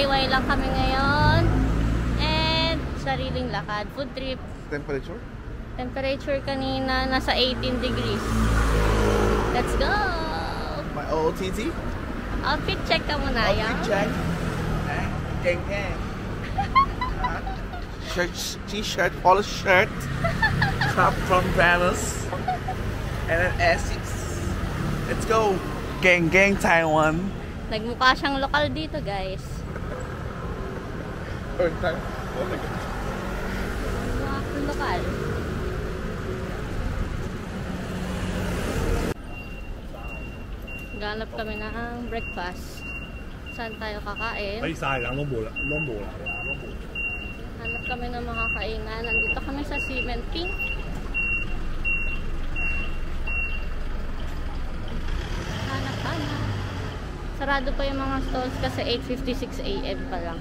DIY lang kami ngayon. And sariling lakad. Food trip. Temperature? Temperature kanina nasa 18 degrees. Let's go! My OOTD? Outfit check ka muna. Outfit check. Gang gang. Shirt, t-shirt, polo shirt. Top from Venice. And an Essex. Let's go. Gang gang Taiwan. Nagmukha siyang lokal dito, guys. Oh my God. Lokal. Ganap kami ng breakfast. Saan tayo kakain? Ay, sayang. Lumula. Hanap kami ng mga kainan. Nandito kami sa Cement King. Hanap. Sarado pa yung mga stalls kasi 8:56 AM pa lang.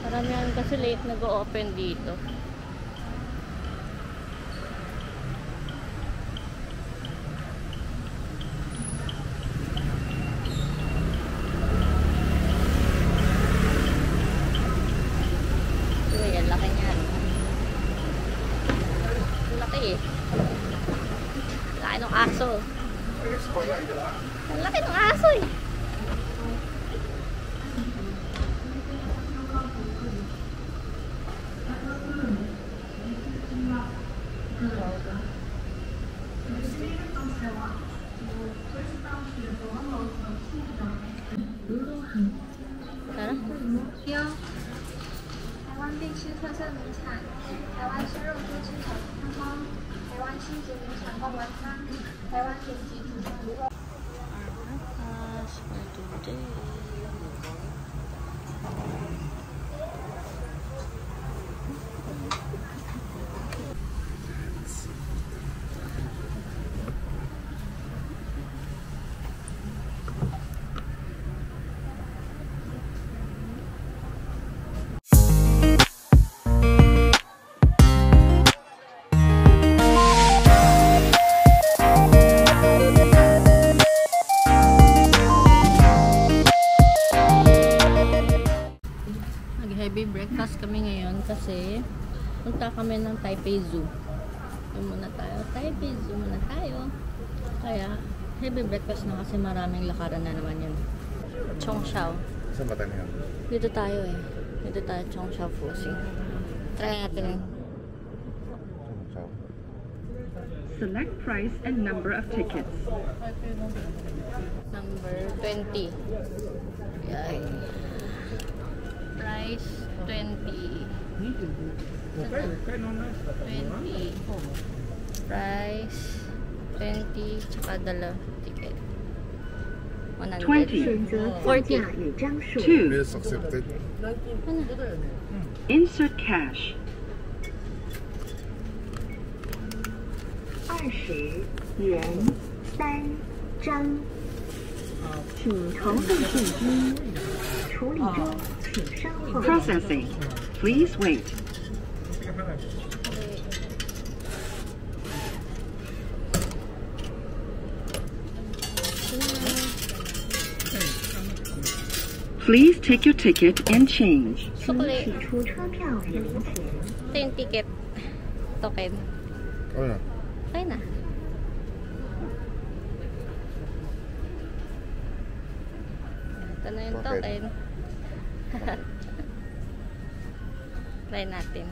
Maramihan kasi late nag-o-open dito. Laki ng aso. Ang laki ng aso eh. Tara. 台湾地区特色名产，台湾是肉猪鸡炒汤包，台湾新竹名产贡丸汤，台湾顶级土城卤肉。Heavy breakfast kami ngayon kasi punta kami ng Taipei Zoo. Doon muna tayo. Taipei Zoo muna tayo. Kaya heavy breakfast na kasi maraming lakaran na naman yun. Chongsha. Saan ba tayo yan? Dito tayo eh. Dito tayo Chongsha Fusing. Try natin. Select price and number of tickets. Number 20. Yay. Price 20. 20. Price 20. Tsaka dala ticket. 100. 40. 2. Bills accepted. Insert cash. 20元3张，请投入现金，处理中，请稍后。 Processing. Please wait. Please take your ticket and change. 请取出车票和零钱。 Ito yung ticket. Token. Oh yeah. Okay na. Ito na yung token. Try natin.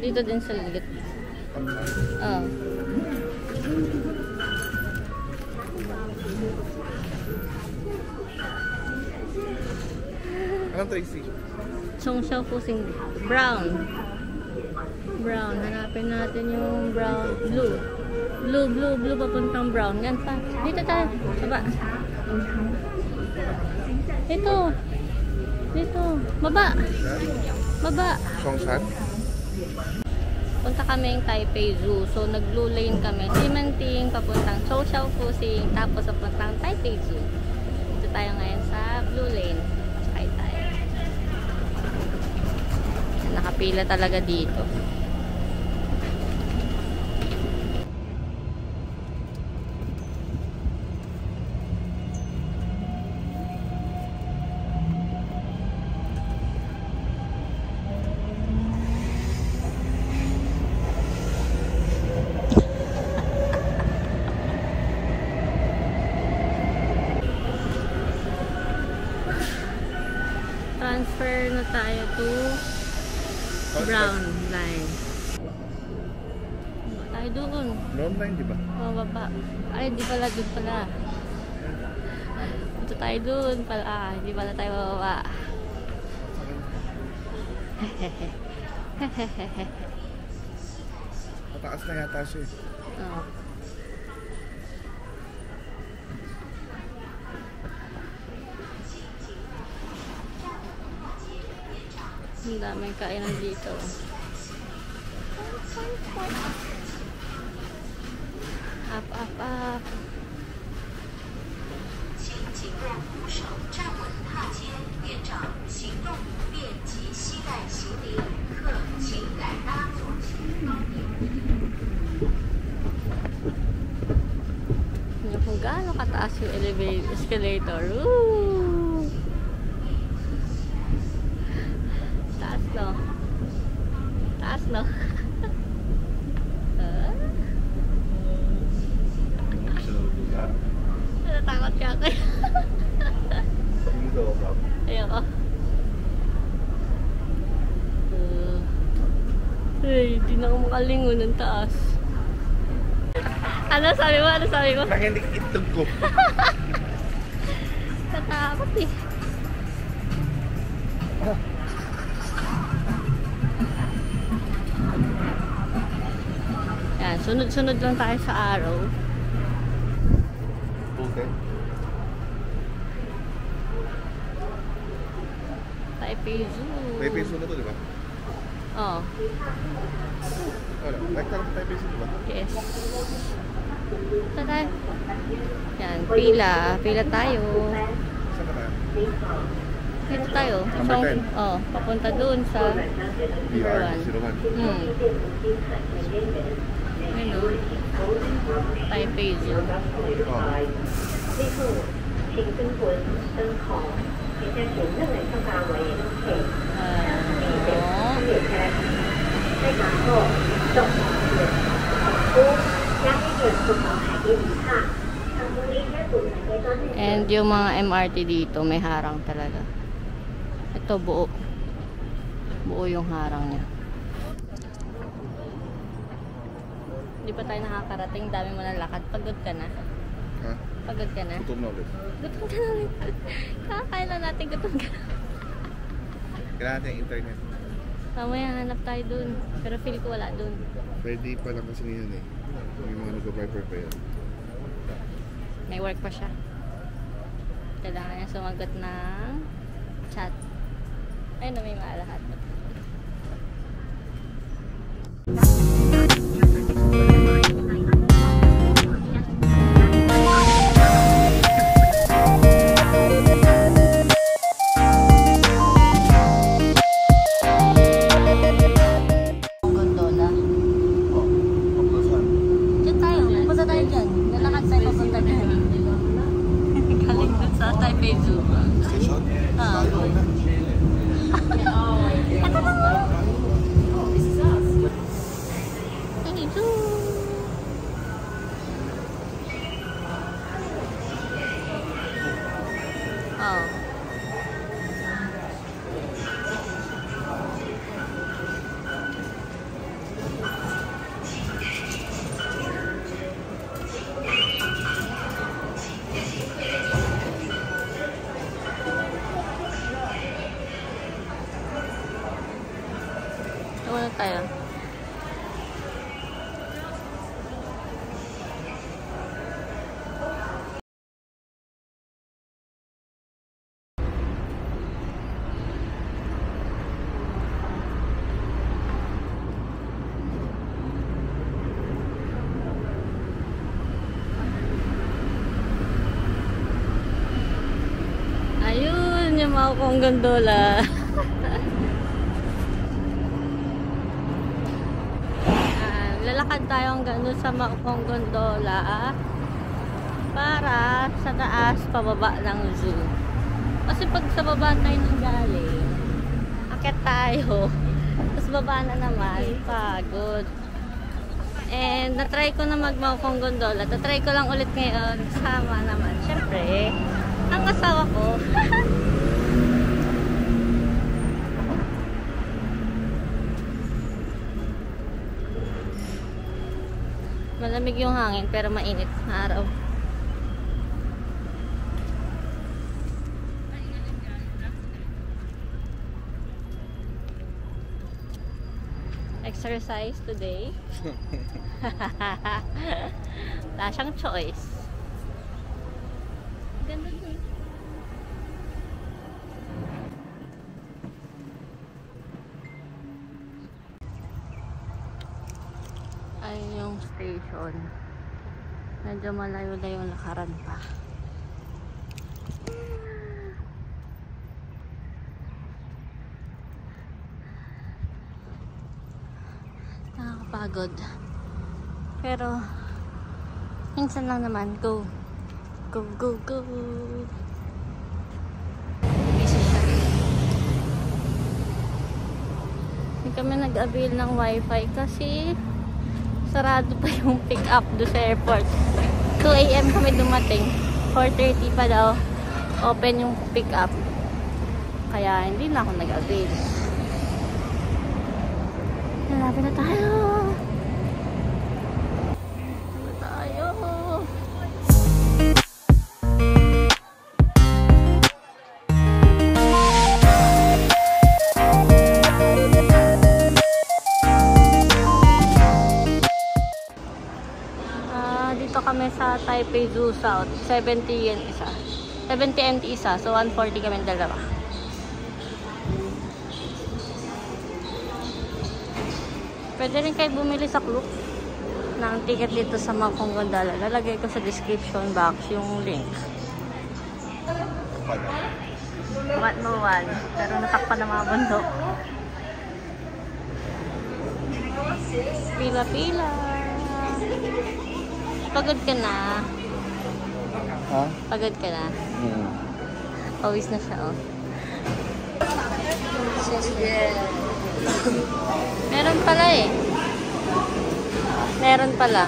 Dito din sa ligit. Oh. Anong Tracy? Chongsha Fusing brown. Brown. Hanapin natin yung brown. Blue. Blue papuntang brown. Yan pa. Dito tayo. Baba. Dito. Baba. Baba. Chongshan? Punta kaming Taipei Zoo. So, nag-blue lane kami. Ximending, papuntang Chouxiao Fusing, tapos papuntang Taipei Zoo. Dito tayo ngayon sa blue lane. Sakay tayo. Nakapila talaga dito. Transfer na tayo to brown line. Tayo doon. Brown line, di ba? Oh, baba. Ay, di pala. Doon pala. Dito tayo doon pala. Ah, di pala tayo bababa. Mataas na yata siya eh. Oh. Ang daming kainan dito. Up, up, up. 请紧握扶手，站稳踏阶。连长，行动不便及携带行李旅客，请改搭左前方面。 Yung kung gaano kataas yung escalator. Woo! Taas no? Taas no? Natatakot ka ako. Ayoko. Ay, di na ako makalingon ng taas. Ano sabi mo? Ano sabi mo? Nakinig itog ko. Natakot eh. Yan, sunod-sunod lang tayo sa araw. Okay. Taipei Zoo. May peso na to, di ba? Oo. Wala. Nagkaroon tayo peso, di ba? Yes. Saan tayo? Yan, pila. Pila tayo. Saan ba tayo? Dito tayo. Number 10. Oh, papunta dun sa BR Rowan. 01. Ayun o. Taipei Zoo. Oh. 最后，请跟滚灯号，请在选任的上岗位请列开来。在然后动好加一点不好海边一趟，成功离开组的阶段内。 And yung mga MRT dito, may harang talaga. Ito, buo. Buo yung harang niya. Hindi pa tayo nakakarating. Dami mo ng lakad. Pagod ka na. Ha? Pagod ka na. Gutom na ulit. Gutom ka na ulit. Kakakain lang natin. Gutom ka na. Kailangan natin yung internet. Mamaya hanap tayo dun. Pero feel ko wala dun. Ready pa lang kasi ngayon eh. May mga nag-viper pa yan. May work pa siya. Kailangan niya sumagot ng chat. Ayun na, may maalahat. Gondola. Diyan tayo. Pupunta tayo dyan. Lalakad tayo papunta dyan. Galing dun sa Taipei Zoo. Station? Ah. Tayo na. Ito na nga. Taipei Zoo. Oh. Muna tayo. Maokong gondola. Lalakad tayo hanggang doon sa Maokong gondola para sa taas pababa ng zoo. Kasi pag sa baba tayo nang galing, akit tayo, tapos baba na naman, pagod. And natry ko na mag-Maokong gondola. Natry ko lang ulit ngayon. Kasama naman, syempre, ang asawa ko. Malamig yung hangin pero mainit na araw. Exercise today. Wala siyang choice. Ganda din. Ayun yung station. Medyo malayo na yung lakaran pa. Nakakapagod. Pero minsan lang naman, go. Go, go, go. Busy siya. Hindi kami nag-avail ng wifi kasi sarado pa yung pick up do sa airport. 2 AM kami dumating. 4:30 pa daw open yung pick up. Kaya hindi na ako nag-avail. Malapit na tayo. Dito kami sa Taipei Zoo South. 70 yen isa. 70 NT isa. So 140 kami dalawa. Pwede rin kayo bumili sa Klook ng ticket dito sa Maokong gondola. Lalagay ko sa description box yung link. What no one. Pero natakpan ng mga bundok. Pila-pila. Pagod ka na. Ha? Pagod ka na. Pawis na siya, oh. Meron pala eh. Meron pala.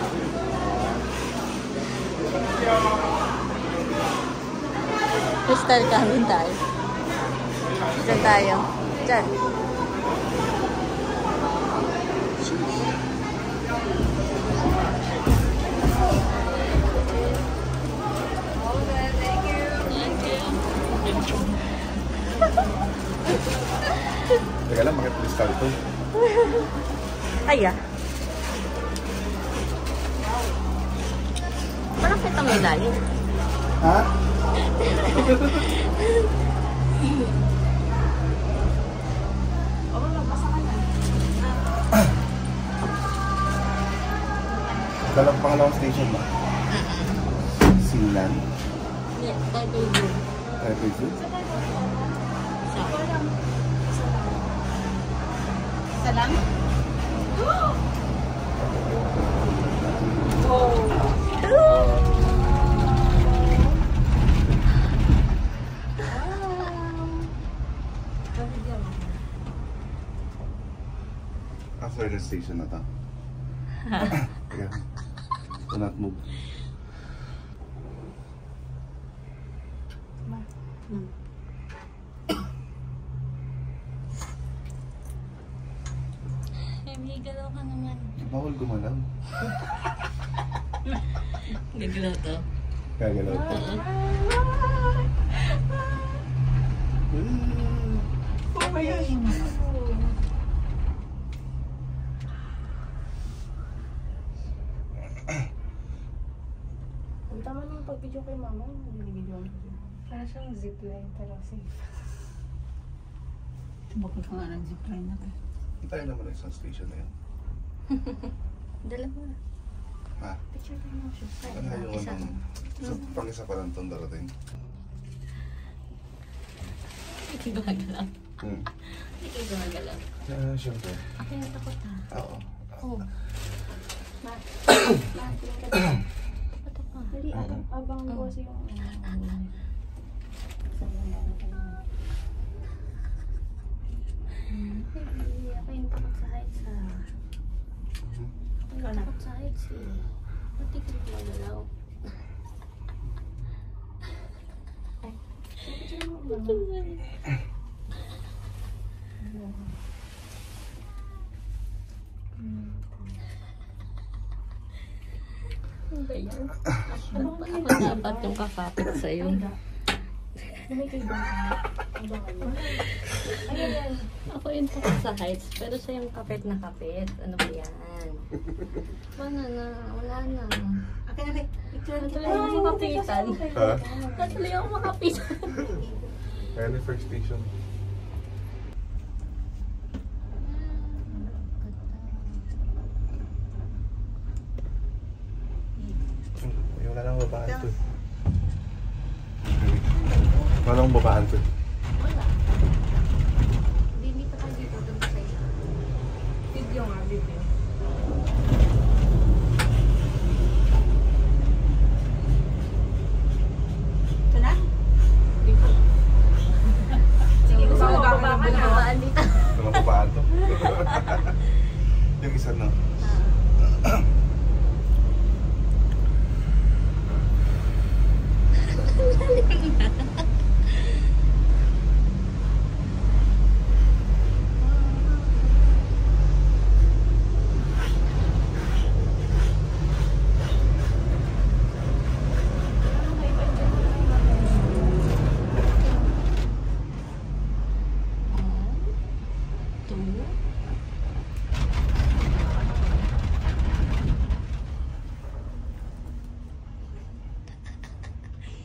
Crystal Canyon tayo. Diyan tayo. Diyan. Teka lang, bakit crystal ito? Ay ah. Parang kita may lalim. Ha? Dalang pangalawang station ba? Sinlan? Yeah, Taipei Zoo. Taipei Zoo? Salam? After the station na ta. Teka. Do not move. May galaw ka naman. Bawal gumalaw. Gagalaw to? Gagalaw to. Oh my gosh! Ang tama nung pag-video kay mama, nabibidyo ko. Para siyang zipline, pero safe. Bakit ka nga ng zipline na kayo? Tayo naman ang isang station na yun. Dalawa. Ha? Picture tayo mo siya. Ano yung Isa. pang-isa pa lang itong darating? Hindi gumagalaw. Hmm. Hindi gumagalaw. Siyempre. Ako yung takot ha. Oo. Oo. Dali, abang ko kasi yung Ako yung takot sa heights ha. Ako yung takot sa heights eh. Pati ko gumagalaw. Ako dapat yung kakapit sa'yo. Ako yung takot sa heights, pero siya yung kapit na kapit. Ano ba yan? Wala na, wala na. Natuloy ako makapitan. Ha? Natuloy ako makapitan. Any first station? Wala nang babaan to. Wala nang babaan to. Wala. Dito ka dito, doon sa isa. video nga, video. Ito na? Sige, gusto mo babaan na. Babaan dito. Wala nang babaan to. Yung isa na.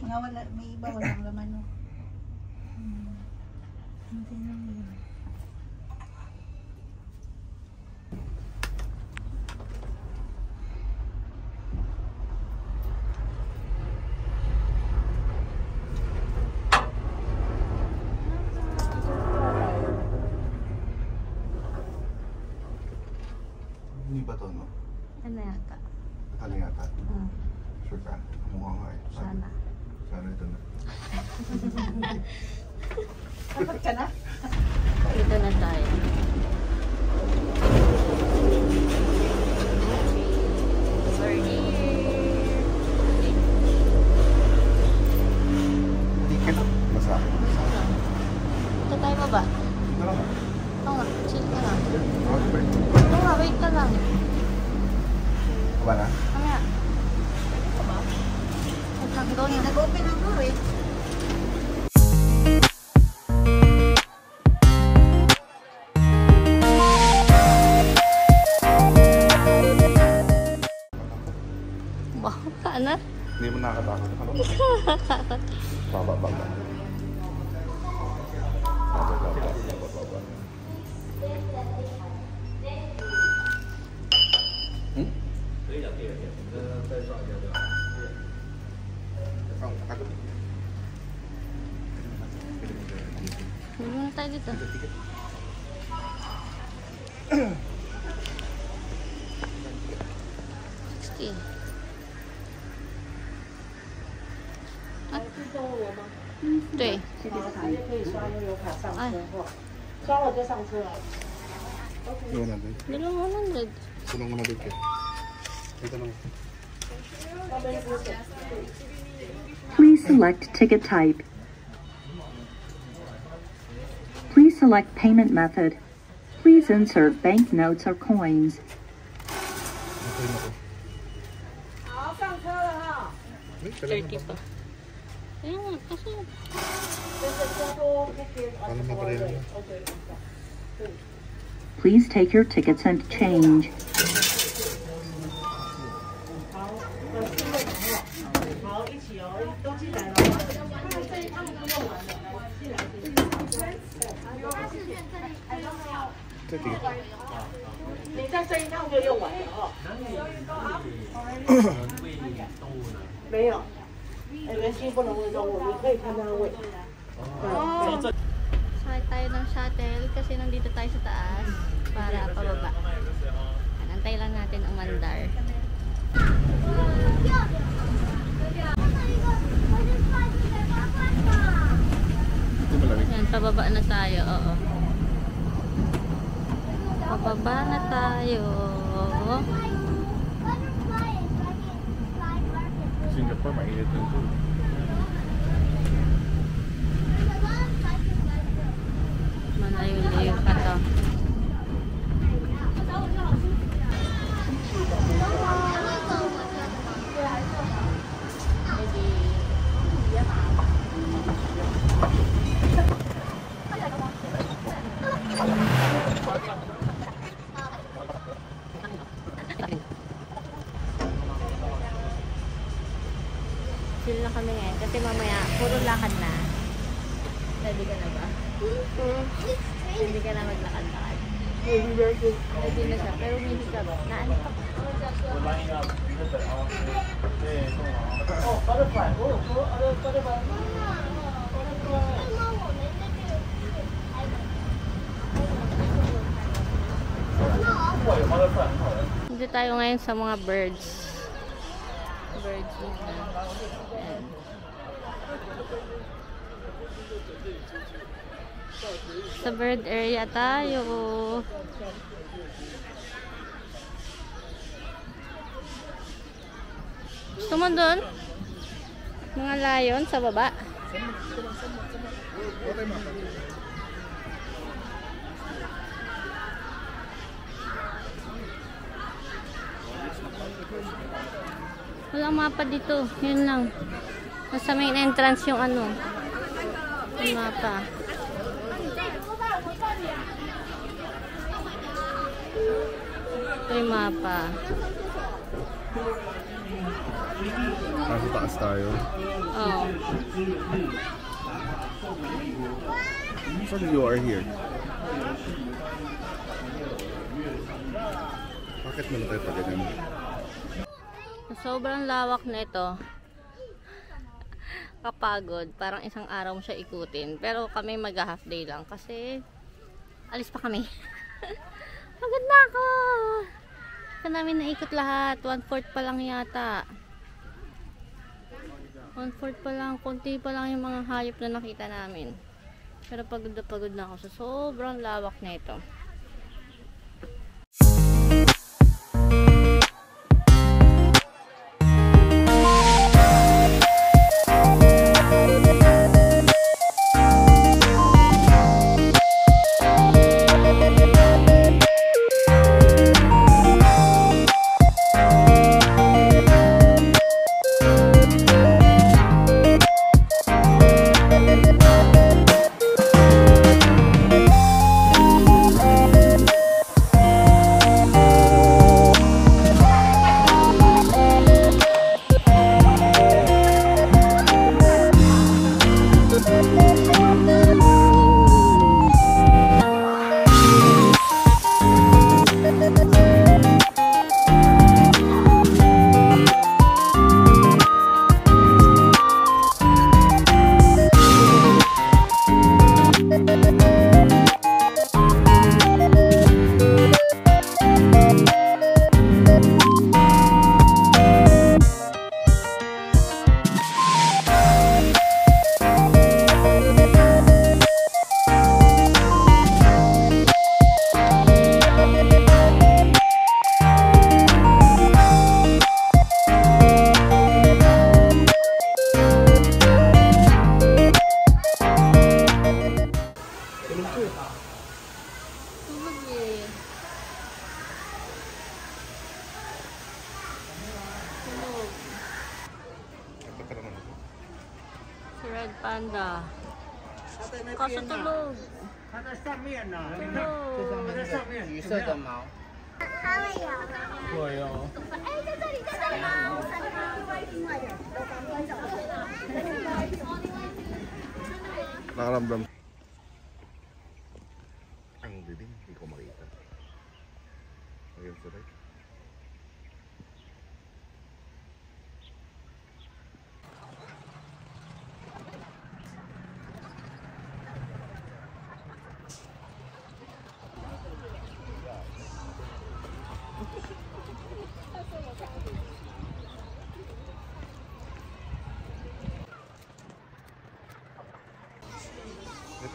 Mga wala, may iba walang laman no. Hindi ba to, no? Ano yata? Akala yata. Sure ka? Mukha nga eh. Sana. Sana ito na. Dapat ka na? Dito na tayo. We're here. Hindi ka na. Masakit. Ito tayo baba. Ito na nga. Oo nga, chill ka lang. Okay. Oo nga, wait ka lang. Tama na? Mamaya. Wait lang, go na. Nag-open ang door eh. Wow, sana. Hindi mo nakakatakot. Ano? Baba. Baba. Bili na tayo dito. $60. 对。可以刷悠游卡上哎车后，刷了就上车了。 100. Sunong mo na dito. Ito lang. Please select ticket type. Please select payment method. Please insert banknotes or coins. 好，上车了哈。 30 pa. Ayun nga, kasi... Paano mapareho? Please take your tickets and change. 好，一起哦，都进来了。这几个。你在这一趟就用完了哦。没有，人心不能喂动物，你可以看它喂。哦。Sakay tayo ng shuttle kasi nandito tayo sa taas para pababa. Antay lang natin ang mandar. Yan, pababa na tayo. Oo. Pababa na tayo. Singapore, mainit din doon. Malayo-layo pa to. Chill na kami ngayon kasi mamaya puro lakad na. Ready ka na ba? Hindi ka na maglakad-lakad. Ready na siya, pero hindi ka ba? Naano pa? Dito tayo ngayon sa mga birds. Birds muna. Ayan. Sa bird area tayo. Gusto mo doon? Mga lion sa baba. Walang mapa dito. Yun lang. Nasa main entrance yung ano. Yung mapa. Ito yung mapa. Nasa taas tayo. Oh. So you are here. Bakit mo na tayo pa ganyan? Sobrang lawak na ito. Kapagod. Parang isang araw mo siya ikutin. Pero kami mag-half day lang kasi alis pa kami. Pagod na ako. Saan namin naikot lahat? 1/4 pa lang yata. 1/4 pa lang. Kunti pa lang yung mga hayop na nakita namin. Pero pagod na ako sa sobrang lawak na ito. Red panda. Kaso tulog. Nakaramdam. Ang dilim, hindi ko makita. Ayun sa right.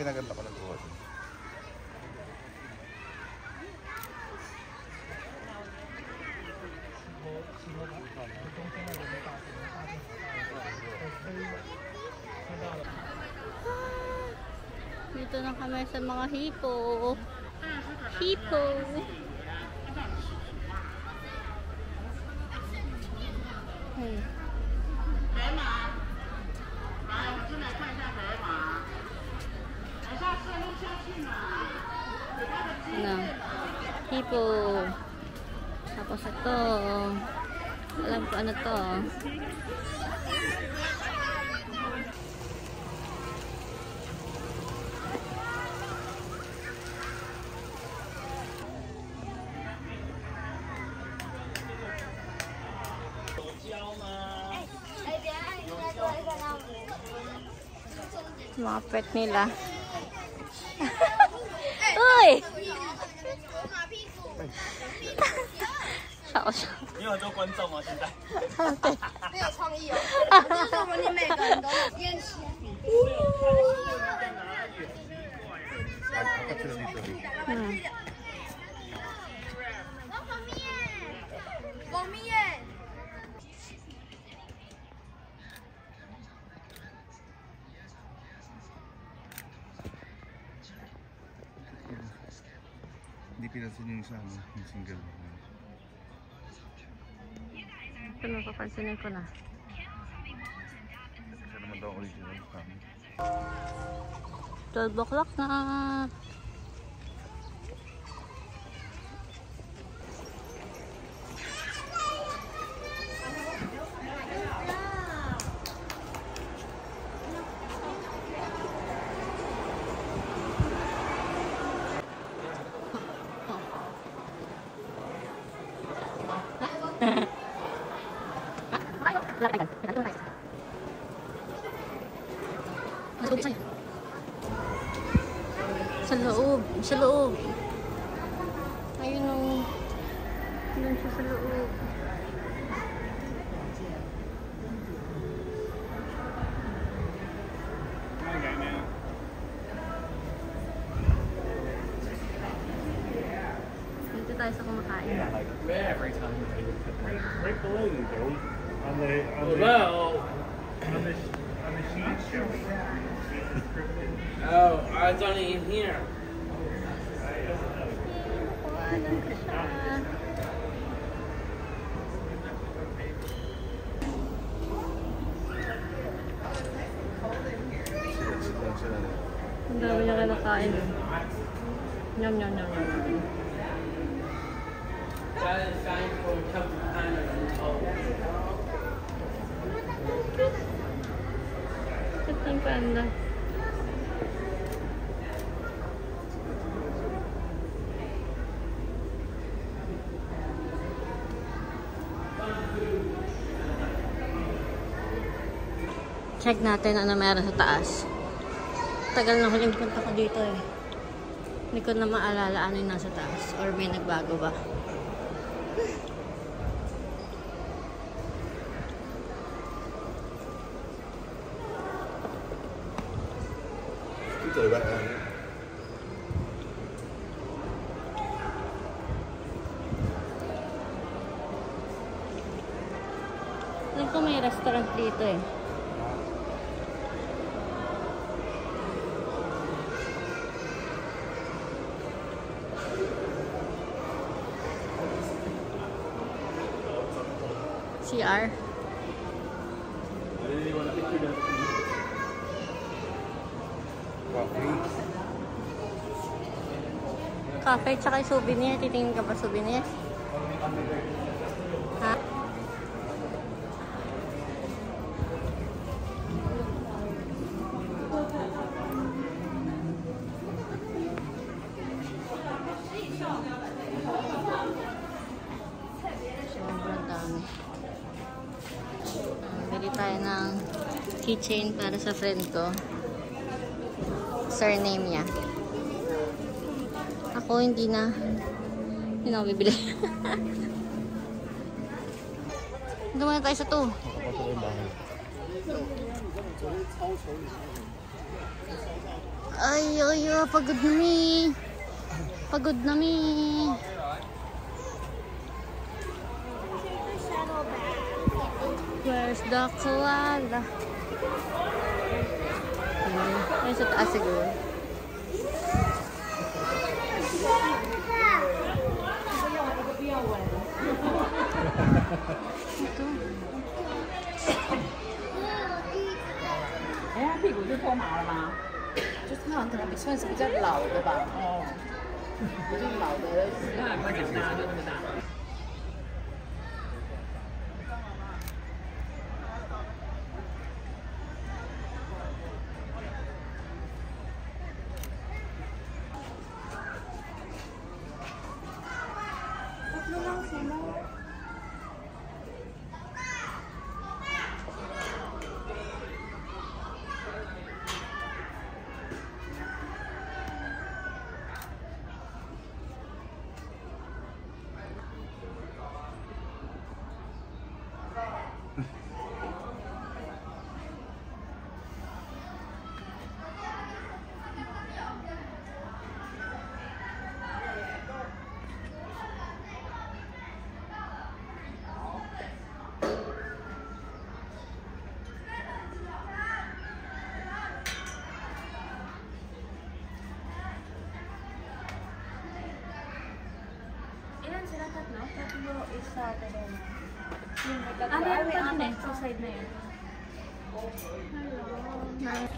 pinaganda ko ng tuhod. Dito na kami sa mga hipo. Hipo. Ano? Hipo. Tapos ito. Alam ko ano to. Mga pet nila. Uy! 好笑。你有很多观众吗？现在？对。没有创意哦，就是我们你每个人都有练习。 猫咪耶！ Hindi pinasin yung isa, no? Yung single. Ito na, papansinin ko na. Isa naman daw original kami. 12 o'clock na. Sa loob, sa loob. Ayun o. Doon siya sa loob. Dito tayo sa kumakain. Every time you take a picture. Right below you, Joey. On the sheet showing. Oh, it's only in here. Ang dami niya kinakain. Nyam, nyam, nyam, nyam. That is time for tough time. Ito yung panda. Check natin ano meron sa taas. Tagal na huling punta ko dito eh. Hindi ko na maalala ano yung nasa taas. Or may nagbago ba. Ito ba? Alam ko may restaurant dito eh. CR. Cafe tsaka yung souvenir. Titingin ka ba souvenir? Ha? Sobrang dami. Bili tayo ng keychain para sa friend ko. Surname niya. Ako hindi na ako bibili. Doon muna tayo sa to. Ay, pagod na mi. Pagod na mi. Where's the koala? Ay, sa taas siguro. Ito. 哎呀，屁股就脱毛了吗？就是那种可能算是比较老的吧。哦，比较老的，那还快长大，就那么大。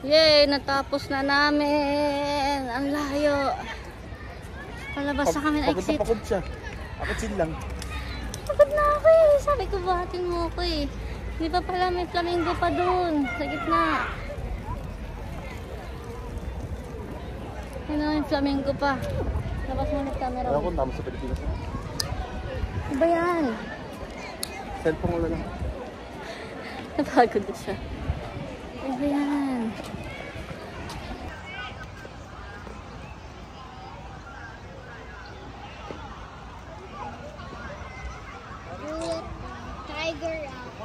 Yay! Natapos na namin! Ang layo! Palabas na kami na exit. Pagod siya. Ako chill lang. Pagod na ako eh! Sabi ko bahatin mo ako eh. Hindi pa pala may flamingo pa dun. Sa gitna. Ano yung flamingo pa? Labas mo ng camera Ayaw mo. ko, tama sa Pilipinas. Iba yan? Cellphone ko lang. Napagod na siya. Iba yan? Tiger out.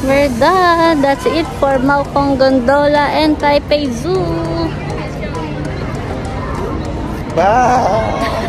We're done. That's it for Maokong Gondola and Taipei Zoo. Bye!